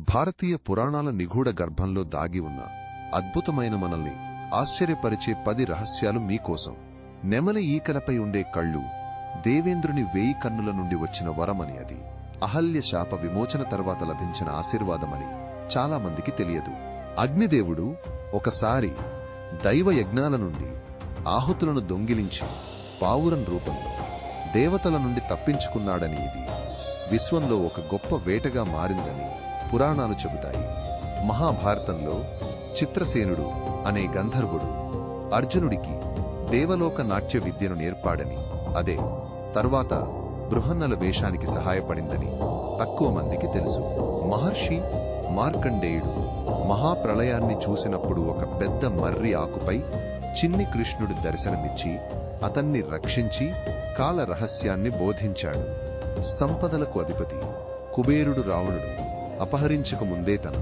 భారతీయ పురాణాల నిగూఢ గర్భంలో దాగి ఉన్న అద్భుతమైన మనల్ని ఆశ్చర్యపరిచే 10 రహస్యాలు మీకోసం. నెమలి ఈకలపై ఉండే కళ్ళు దేవేంద్రుని 1000 కన్నుల నుండి వచ్చిన వరమని, అది అహల్య శాప విమోచన తర్వాత లభించిన ఆశీర్వాదమని చాలా మందికి తెలియదు. అగ్నిదేవుడు ఒకసారి దైవ యజ్ఞాల నుండి ఆహుతులను దొంగిలించి పావురం రూపంలో దేవతల నుండి తప్పించుకున్నాడని, ఇది విశ్వంలో ఒక గొప్ప వేటగా మారిందని పురాణాలు చెబుతాయి. మహాభారతంలో చిత్రసేనుడు అనే గంధర్వుడు అర్జునుడికి దేవలోక నాట్య విద్యను నేర్పాడని, అదే తర్వాత బృహన్నల వేషానికి సహాయపడిందని తక్కువ మందికి తెలుసు. మహర్షి మార్కండేయుడు మహాప్రళయాన్ని చూసినప్పుడు ఒక పెద్ద మర్రి ఆకుపై చిన్ని కృష్ణుడు దర్శనమిచ్చి అతన్ని రక్షించి కాల రహస్యాన్ని బోధించాడు. సంపదలకు అధిపతి కుబేరుడు రావణుడు అపహరించకముందే తన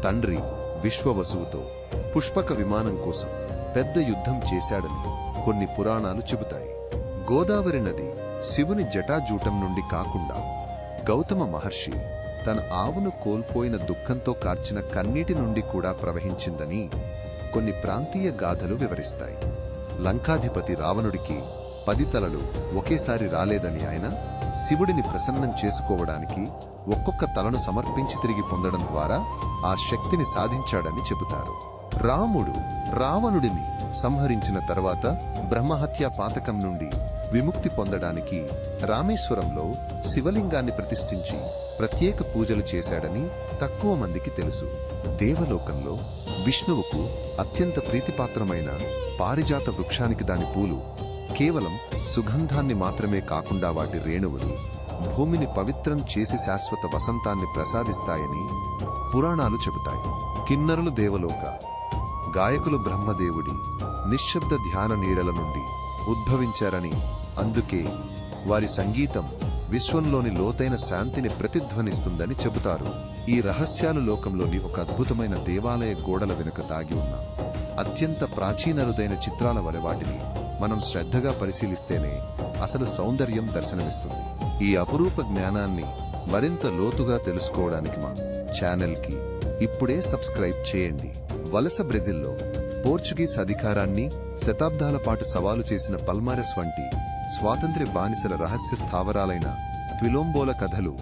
తండ్రి విశ్వవసువుతో పుష్పక విమానం కోసం పెద్ద యుద్ధం చేశాడని కొన్ని పురాణాలు చెబుతాయి. గోదావరి నది శివుని జటాజూటం నుండి కాకుండా గౌతమ మహర్షి తన ఆవును కోల్పోయిన దుఃఖంతో కార్చిన కన్నీటి నుండి కూడా ప్రవహించిందని కొన్ని ప్రాంతీయ గాథలు వివరిస్తాయి. లంకాధిపతి రావణుడికి 10 తలలు ఒకేసారి రాలేదని, ఆయన శివుడిని ప్రసన్నం చేసుకోవడానికి ఒక్కొక్క తలను సమర్పించి తిరిగి పొందడం ద్వారా ఆ శక్తిని సాధించాడని చెబుతారు. రాముడు రావణుడిని సంహరించిన తర్వాత బ్రహ్మహత్యా పాతకం నుండి విముక్తి పొందడానికి రామేశ్వరంలో శివలింగాన్ని ప్రతిష్ఠించి ప్రత్యేక పూజలు చేశాడని తక్కువ మందికి తెలుసు. దేవలోకంలో విష్ణువుకు అత్యంత ప్రీతిపాత్రమైన పారిజాత వృక్షానికి దాని పూలు కేవలం సుగంధాన్ని మాత్రమే కాకుండా వాటి రేణువులు భూమిని పవిత్రం చేసి శాశ్వత వసంతాన్ని ప్రసాదిస్తాయని పురాణాలు చెబుతాయి. కిన్నరులు దేవలోక గాయకులు బ్రహ్మదేవుడి నిశ్శబ్ద ధ్యాన నీడల నుండి ఉద్భవించారని, అందుకే వారి సంగీతం విశ్వంలోని లోతైన శాంతిని ప్రతిధ్వనిస్తుందని చెబుతారు. ఈ రహస్యాలు లోకంలోని ఒక అద్భుతమైన దేవాలయ గోడల వెనుక దాగి ఉన్న అత్యంత ప్రాచీనరుదైన చిత్రాల వలె వాటిని మనం శ్రద్ధగా పరిశీలిస్తేనే అసలు సౌందర్యం దర్శనమిస్తుంది. ఈ అపురూప జ్ఞానాన్ని మరింత లోతుగా తెలుసుకోవడానికి మా ఛానల్కి ఇప్పుడే సబ్స్క్రైబ్ చేయండి. వలస బ్రెజిల్లో పోర్చుగీస్ అధికారాన్ని శతాబ్దాల పాటు సవాలు చేసిన పల్మారెస్ వంటి స్వాతంత్ర్య బానిసల రహస్య స్థావరాలైన క్విలోంబోల కథలు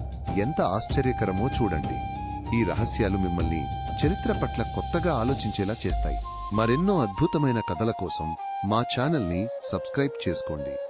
ఎంత ఆశ్చర్యకరమో చూడండి. ఈ రహస్యాలు మిమ్మల్ని చరిత్ర పట్ల కొత్తగా ఆలోచించేలా చేస్తాయి. మరెన్నో అద్భుతమైన కథల కోసం మా ఛానల్ని సబ్స్క్రైబ్ చేసుకోండి.